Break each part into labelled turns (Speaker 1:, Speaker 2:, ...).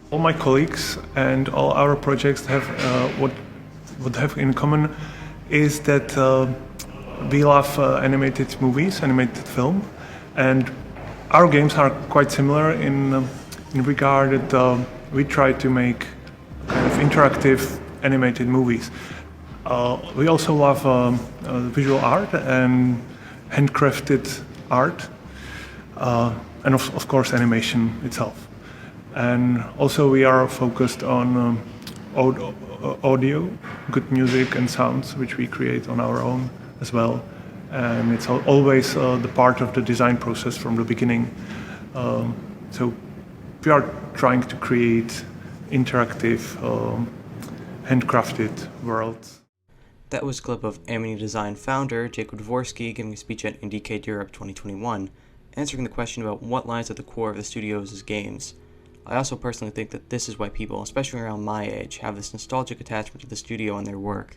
Speaker 1: All my colleagues and all our projects have what have in common is that we love animated movies, animated film, and our games are quite similar in regard that we try to make kind of interactive animated movies. We also love visual art and handcrafted art, and of course animation itself. And also we are focused on audio, good music and sounds, which we create on our own as well. And it's always the part of the design process from the beginning. So we are trying to create interactive, handcrafted worlds.
Speaker 2: That was a clip of Amanita Design founder Jacob Dvorsky giving a speech at IndieCade Europe 2021, answering the question about what lies at the core of the studio's games. I also personally think that this is why people, especially around my age, have this nostalgic attachment to the studio and their work.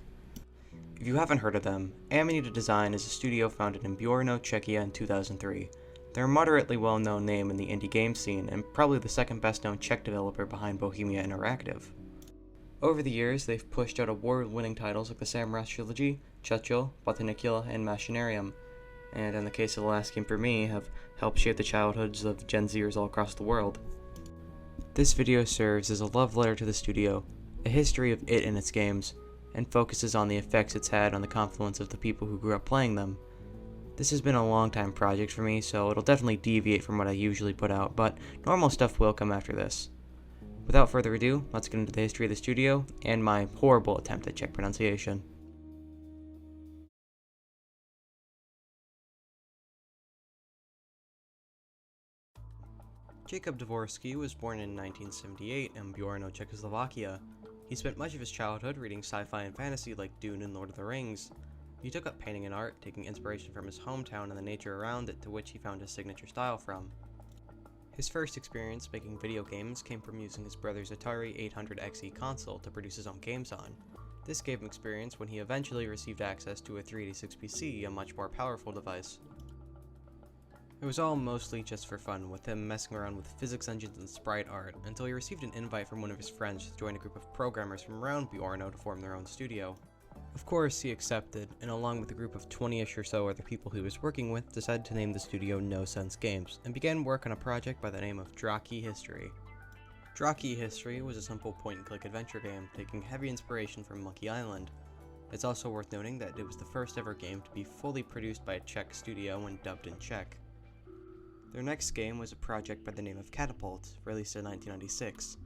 Speaker 2: If you haven't heard of them, Amanita Design is a studio founded in Brno, Czechia in 2003. They're a moderately well-known name in the indie game scene, and probably the second best-known Czech developer behind Bohemia Interactive. Over the years, they've pushed out award-winning titles like the Samras trilogy, Churchill, Botanicula, and Machinarium, and in the case of the last game for me, have helped shape the childhoods of Gen Zers all across the world. This video serves as a love letter to the studio, a history of it and its games, and focuses on the effects it's had on the confluence of the people who grew up playing them. This has been a long time project for me, so it'll definitely deviate from what I usually put out, but normal stuff will come after this. Without further ado, let's get into the history of the studio, and my horrible attempt at Czech pronunciation. Jacob Dvorsky was born in 1978 in Brno, Czechoslovakia. He spent much of his childhood reading sci-fi and fantasy like Dune and Lord of the Rings. He took up painting and art, taking inspiration from his hometown and the nature around it, to which he found his signature style from. His first experience making video games came from using his brother's Atari 800XE console to produce his own games on. This gave him experience when he eventually received access to a 386 PC, a much more powerful device. It was all mostly just for fun, with him messing around with physics engines and sprite art, until he received an invite from one of his friends to join a group of programmers from around Brno to form their own studio. Of course, he accepted, and along with a group of 20-ish or so other people he was working with, decided to name the studio No Sense Games, and began work on a project by the name of Draki History. Draki History was a simple point-and-click adventure game, taking heavy inspiration from Monkey Island. It's also worth noting that it was the first ever game to be fully produced by a Czech studio and dubbed in Czech. Their next game was a project by the name of Catapult, released in 1996.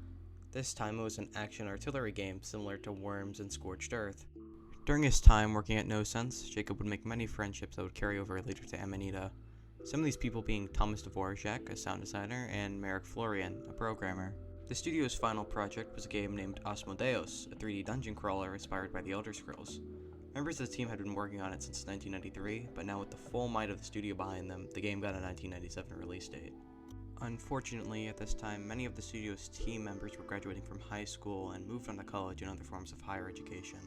Speaker 2: This time it was an action artillery game similar to Worms and Scorched Earth. During his time working at No Sense, Jacob would make many friendships that would carry over later to Amanita. Some of these people being Thomas Dvorak, a sound designer, and Marek Florian, a programmer. The studio's final project was a game named Asmodeus, a 3D dungeon crawler inspired by the Elder Scrolls. Members of the team had been working on it since 1993, but now with the full might of the studio behind them, the game got a 1997 release date. Unfortunately, at this time, many of the studio's team members were graduating from high school and moved on to college and other forms of higher education.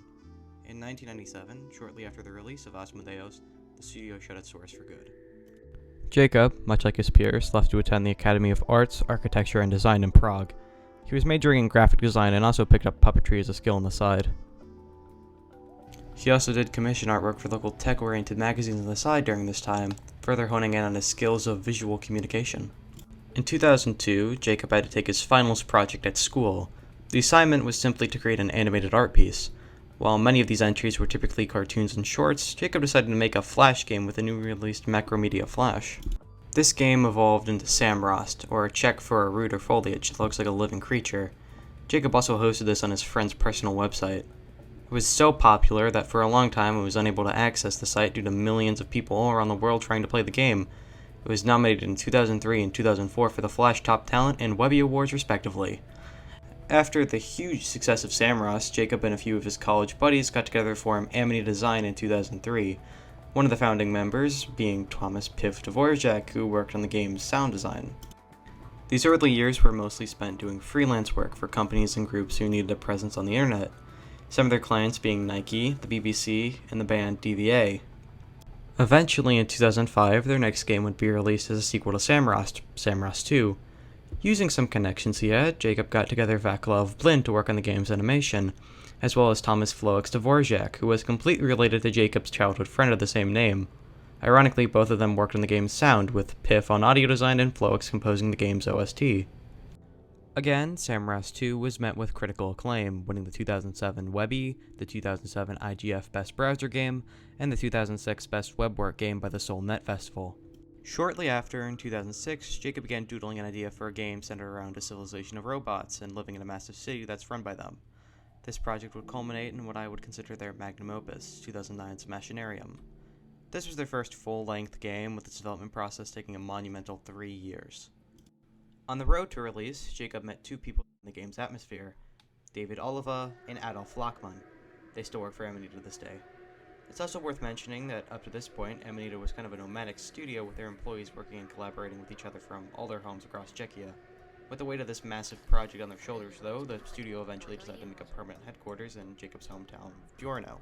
Speaker 2: In 1997, shortly after the release of Asmodeus, the studio shut its doors for good. Jacob, much like his peers, left to attend the Academy of Arts, Architecture, and Design in Prague. He was majoring in graphic design and also picked up puppetry as a skill on the side. He also did commission artwork for local tech-oriented magazines on the side during this time, further honing in on his skills of visual communication. In 2002, Jacob had to take his finals project at school. The assignment was simply to create an animated art piece. While many of these entries were typically cartoons and shorts, Jacob decided to make a Flash game with a new released Macromedia Flash. This game evolved into Samrost, or a Czech for a root or foliage that looks like a living creature. Jacob also hosted this on his friend's personal website. It was so popular that for a long time it was unable to access the site due to millions of people all around the world trying to play the game. It was nominated in 2003 and 2004 for the Flash Top Talent and Webby Awards respectively. After the huge success of Samrost, Jacob and a few of his college buddies got together to form Amanita Design in 2003, one of the founding members being Thomas Piv Dvorak, who worked on the game's sound design. These early years were mostly spent doing freelance work for companies and groups who needed a presence on the internet, some of their clients being Nike, the BBC, and the band DVA. Eventually in 2005, their next game would be released as a sequel to Samrost, Samrost 2. Using some connections he had, Jacob got together Vaclav Blin to work on the game's animation, as well as Thomas Floix Dvorak, who was completely related to Jacob's childhood friend of the same name. Ironically, both of them worked on the game's sound, with Piff on audio design and Floix composing the game's OST. Again, Samras 2 was met with critical acclaim, winning the 2007 Webby, the 2007 IGF Best Browser Game, and the 2006 Best Webwork Game by the Seoul Net Festival. Shortly after, in 2006, Jacob began doodling an idea for a game centered around a civilization of robots and living in a massive city that's run by them. This project would culminate in what I would consider their magnum opus, 2009's Machinarium. This was their first full-length game, with its development process taking a monumental 3 years. On the road to release, Jacob met two people in the game's atmosphere, David Oliva and Adolf Lachmann. They still work for Amanita to this day. It's also worth mentioning that up to this point, Amanita was kind of a nomadic studio with their employees working and collaborating with each other from all their homes across Czechia. With the weight of this massive project on their shoulders, though, the studio eventually decided to make a permanent headquarters in Jacob's hometown, Bjorno.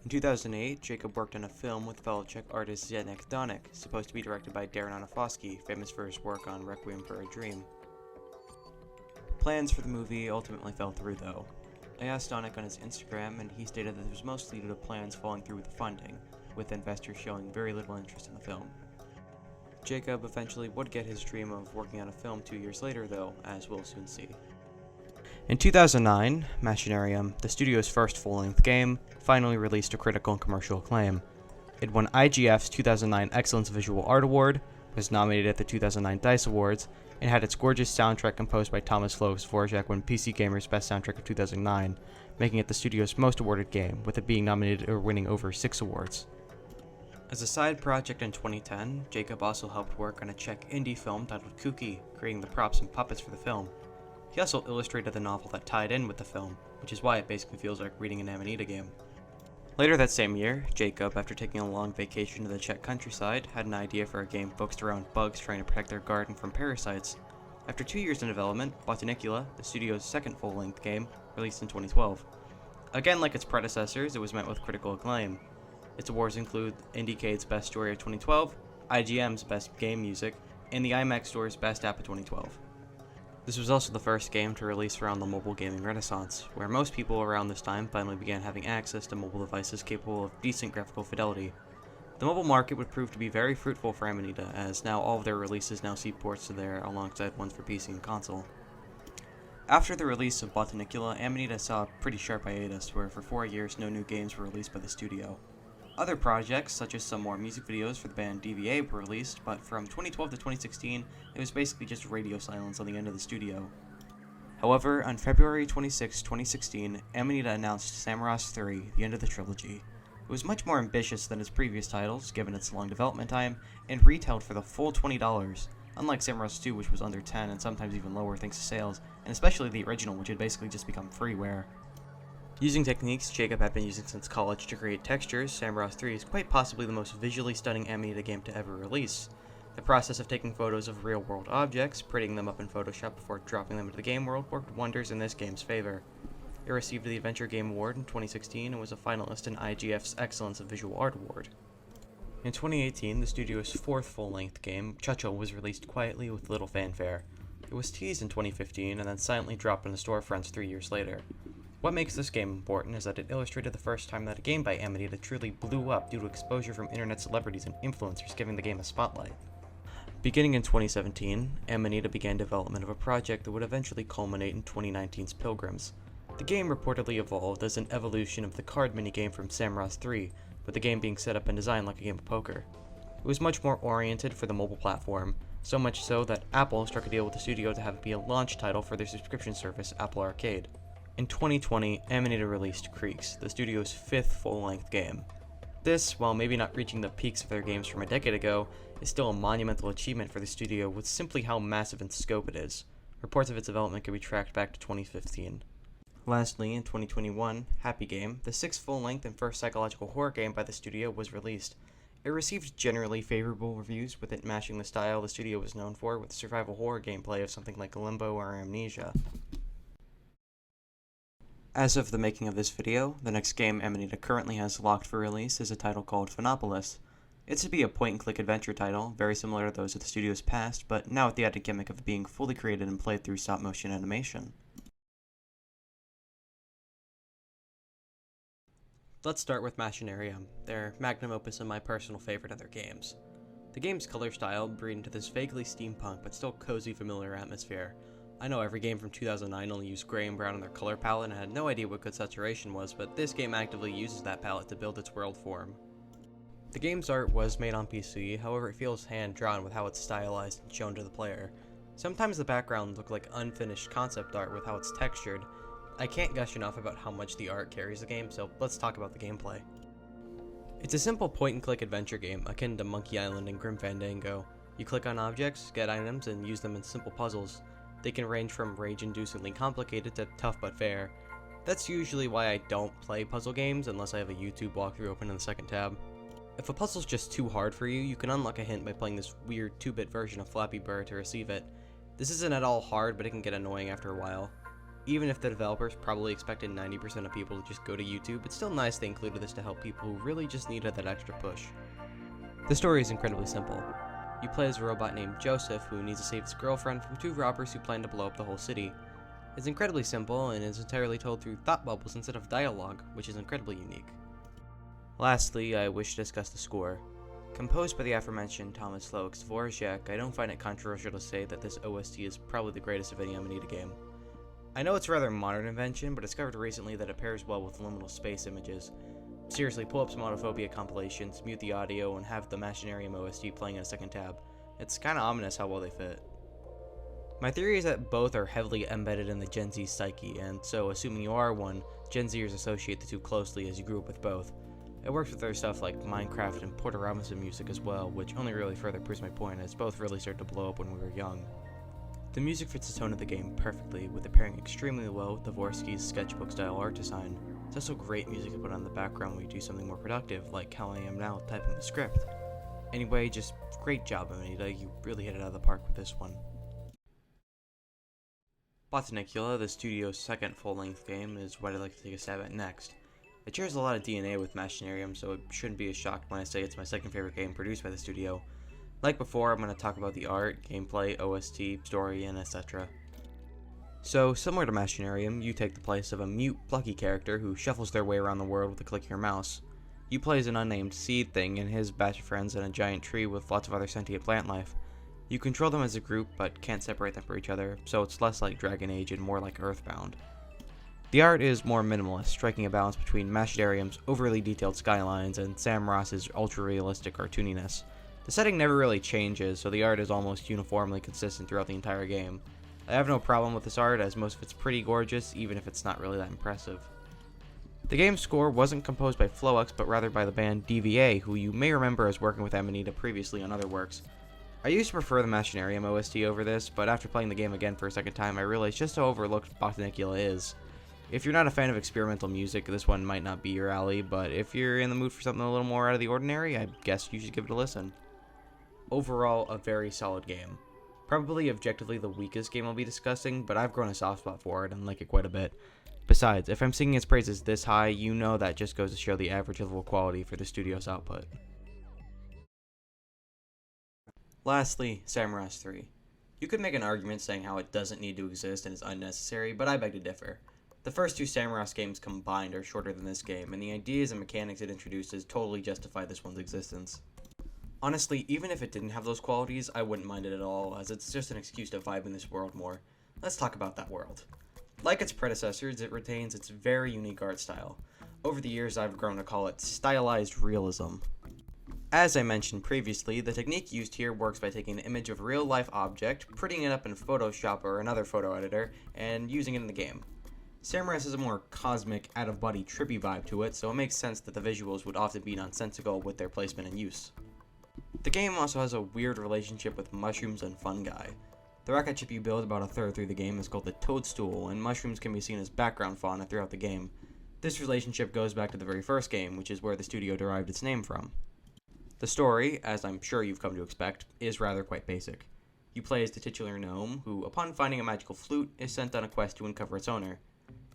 Speaker 2: In 2008, Jacob worked on a film with fellow Czech artist Zdeněk Donek, supposed to be directed by Darren Aronofsky, famous for his work on Requiem for a Dream. Plans for the movie ultimately fell through, though. I asked Donek on his Instagram, and he stated that it was mostly due to plans falling through with the funding, with investors showing very little interest in the film. Jacob eventually would get his dream of working on a film 2 years later, though, as we'll soon see. In 2009, Machinarium, the studio's first full-length game, finally released to critical and commercial acclaim. It won IGF's 2009 Excellence Visual Art Award, was nominated at the 2009 DICE Awards, and had its gorgeous soundtrack composed by Thomas Floix Dvorak win PC Gamer's Best Soundtrack of 2009, making it the studio's most awarded game, with it being nominated or winning over 6 awards. As a side project in 2010, Jacob also helped work on a Czech indie film titled Kuki, creating the props and puppets for the film. He also illustrated the novel that tied in with the film, which is why it basically feels like reading an Amanita game. Later that same year, Jacob, after taking a long vacation to the Czech countryside, had an idea for a game focused around bugs trying to protect their garden from parasites. After 2 years in development, Botanicula, the studio's second full-length game, released in 2012. Again, like its predecessors, it was met with critical acclaim. Its awards include Indiecade's Best Story of 2012, IGM's Best Game Music, and the IMAX Store's Best App of 2012. This was also the first game to release around the mobile gaming renaissance, where most people around this time finally began having access to mobile devices capable of decent graphical fidelity. The mobile market would prove to be very fruitful for Amanita, as now all of their releases now see ports to there alongside ones for PC and console. After the release of Botanicula, Amanita saw a pretty sharp hiatus, where for 4 years no new games were released by the studio. Other projects, such as some more music videos for the band DVA, were released, but from 2012 to 2016, it was basically just radio silence on the end of the studio. However, on February 26, 2016, Amanita announced Samras 3, the end of the trilogy. It was much more ambitious than its previous titles, given its long development time, and retailed for the full $20, unlike Samras 2, which was under $10 and sometimes even lower thanks to sales, and especially the original, which had basically just become freeware. Using techniques Jacob had been using since college to create textures, Samras 3 is quite possibly the most visually stunning Amanita game to ever release. The process of taking photos of real-world objects, prettying them up in Photoshop before dropping them into the game world worked wonders in this game's favor. It received the Adventure Game Award in 2016 and was a finalist in IGF's Excellence of Visual Art Award. In 2018, the studio's fourth full-length game, Chuchel, was released quietly with little fanfare. It was teased in 2015 and then silently dropped in the storefronts 3 years later. What makes this game important is that it illustrated the first time that a game by Amanita truly blew up due to exposure from internet celebrities and influencers giving the game a spotlight. Beginning in 2017, Amanita began development of a project that would eventually culminate in 2019's Pilgrims. The game reportedly evolved as an evolution of the card minigame from Samras 3, with the game being set up and designed like a game of poker. It was much more oriented for the mobile platform, so much so that Apple struck a deal with the studio to have it be a launch title for their subscription service, Apple Arcade. In 2020, Amanita released Creeks, the studio's fifth full-length game. This, while maybe not reaching the peaks of their games from a decade ago, is still a monumental achievement for the studio with simply how massive in scope it is. Reports of its development can be tracked back to 2015. Lastly, in 2021, Happy Game, the sixth full-length and first psychological horror game by the studio, was released. It received generally favorable reviews, with it matching the style the studio was known for, with survival horror gameplay of something like Limbo or Amnesia. As of the making of this video, the next game Amanita currently has locked for release is a title called Phenopolis. It's to be a point-and-click adventure title, very similar to those of the studio's past, but now with the added gimmick of being fully created and played through stop-motion animation. Let's start with Machinarium, their magnum opus and my personal favorite of their games. The game's color style breed into this vaguely steampunk but still cozy familiar atmosphere. I know every game from 2009 only used gray and brown in their color palette and had no idea what good saturation was, but this game actively uses that palette to build its world form. The game's art was made on PC, however it feels hand-drawn with how it's stylized and shown to the player. Sometimes the backgrounds look like unfinished concept art with how it's textured. I can't gush enough about how much the art carries the game, so let's talk about the gameplay. It's a simple point-and-click adventure game, akin to Monkey Island and Grim Fandango. You click on objects, get items, and use them in simple puzzles. They can range from rage-inducingly complicated to tough but fair. That's usually why I don't play puzzle games unless I have a YouTube walkthrough open in the second tab. If a puzzle's just too hard for you, you can unlock a hint by playing this weird 2-bit version of Flappy Bird to receive it. This isn't at all hard, but it can get annoying after a while. Even if the developers probably expected 90% of people to just go to YouTube, it's still nice they included this to help people who really just needed that extra push. The story is incredibly simple. You play as a robot named Joseph who needs to save his girlfriend from 2 robbers who plan to blow up the whole city. It's incredibly simple and is entirely told through thought bubbles instead of dialogue, which is incredibly unique. Lastly, I wish to discuss the score. Composed by the aforementioned Thomas Flowick's Dvorak, I don't find it controversial to say that this OST is probably the greatest of any Amanita game. I know it's a rather modern invention, but discovered recently that it pairs well with liminal space images. Seriously, pull up some Autophobia compilations, mute the audio, and have the Machinarium OST playing in a second tab. It's kinda ominous how well they fit. My theory is that both are heavily embedded in the Gen Z psyche, and so, assuming you are one, Gen Zers associate the two closely as you grew up with both. It works with other stuff like Minecraft and Porter Robinson music as well, which only really further proves my point as both really started to blow up when we were young. The music fits the tone of the game perfectly, with it pairing extremely well with Dvorak's sketchbook-style art design. It's also great music to put on the background when you do something more productive, like how I am now typing the script. Anyway, just great job, Amanita, you really hit it out of the park with this one. Botanicula, the studio's second full-length game, is what I'd like to take a stab at next. It shares a lot of DNA with Machinarium, so it shouldn't be a shock when I say it's my second favorite game produced by the studio. Like before, I'm going to talk about the art, gameplay, OST, story, and etc. So, similar to Machinarium, you take the place of a mute, plucky character who shuffles their way around the world with a click of your mouse. You play as an unnamed seed thing and his batch of friends in a giant tree with lots of other sentient plant life. You control them as a group, but can't separate them from each other, so it's less like Dragon Age and more like Earthbound. The art is more minimalist, striking a balance between Machinarium's overly detailed skylines and Sam Ross's ultra-realistic cartooniness. The setting never really changes, so the art is almost uniformly consistent throughout the entire game. I have no problem with this art, as most of it's pretty gorgeous, even if it's not really that impressive. The game's score wasn't composed by Flowick, but rather by the band DVA, who you may remember as working with Amanita previously on other works. I used to prefer the Machinarium OST over this, but after playing the game again for a second time, I realized just how overlooked Botanicula is. If you're not a fan of experimental music, this one might not be your alley, but if you're in the mood for something a little more out of the ordinary, I guess you should give it a listen. Overall, a very solid game. Probably objectively the weakest game I'll be discussing, but I've grown a soft spot for it and like it quite a bit. Besides, if I'm singing its praises this high, you know that just goes to show the average level of quality for the studio's output. Lastly, Samurai 3. You could make an argument saying how it doesn't need to exist and is unnecessary, but I beg to differ. The first 2 Samurai games combined are shorter than this game, and the ideas and mechanics it introduces totally justify this one's existence. Honestly, even if it didn't have those qualities, I wouldn't mind it at all, as it's just an excuse to vibe in this world more. Let's talk about that world. Like its predecessors, it retains its very unique art style. Over the years, I've grown to call it stylized realism. As I mentioned previously, the technique used here works by taking an image of a real-life object, prettying it up in Photoshop or another photo editor, and using it in the game. Samurai has a more cosmic, out-of-body, trippy vibe to it, so it makes sense that the visuals would often be nonsensical with their placement and use. The game also has a weird relationship with mushrooms and fungi. The rocket ship you build about a third through the game is called the Toadstool, and mushrooms can be seen as background fauna throughout the game. This relationship goes back to the very first game, which is where the studio derived its name from. The story, as I'm sure you've come to expect, is rather quite basic. You play as the titular gnome, who, upon finding a magical flute, is sent on a quest to uncover its owner.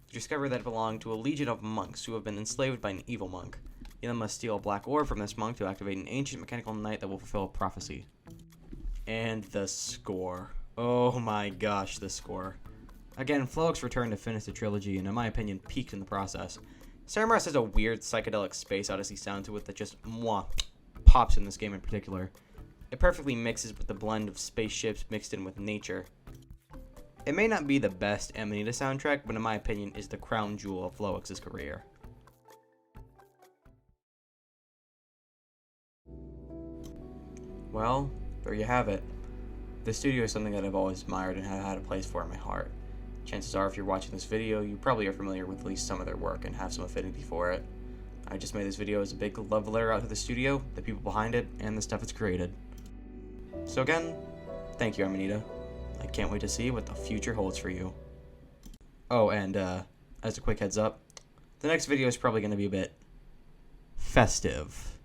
Speaker 2: You discover that it belonged to a legion of monks who have been enslaved by an evil monk. You then must steal a black orb from this monk to activate an ancient mechanical knight that will fulfill a prophecy. And the score. Oh my gosh, the score. Again, Flowick's return to finish the trilogy, and in my opinion, peaked in the process. Samras has a weird psychedelic space odyssey sound to it that just pops in this game in particular. It perfectly mixes with the blend of spaceships mixed in with nature. It may not be the best Amanita soundtrack, but in my opinion is the crown jewel of Flowick's career. Well, there you have it. The studio is something that I've always admired and have had a place for in my heart. Chances are if you're watching this video, you probably are familiar with at least some of their work and have some affinity for it. I just made this video as a big love letter out to the studio, the people behind it, and the stuff it's created. So again, thank you, Amanita. I can't wait to see what the future holds for you. Oh, and as a quick heads up, the next video is probably going to be a bit festive.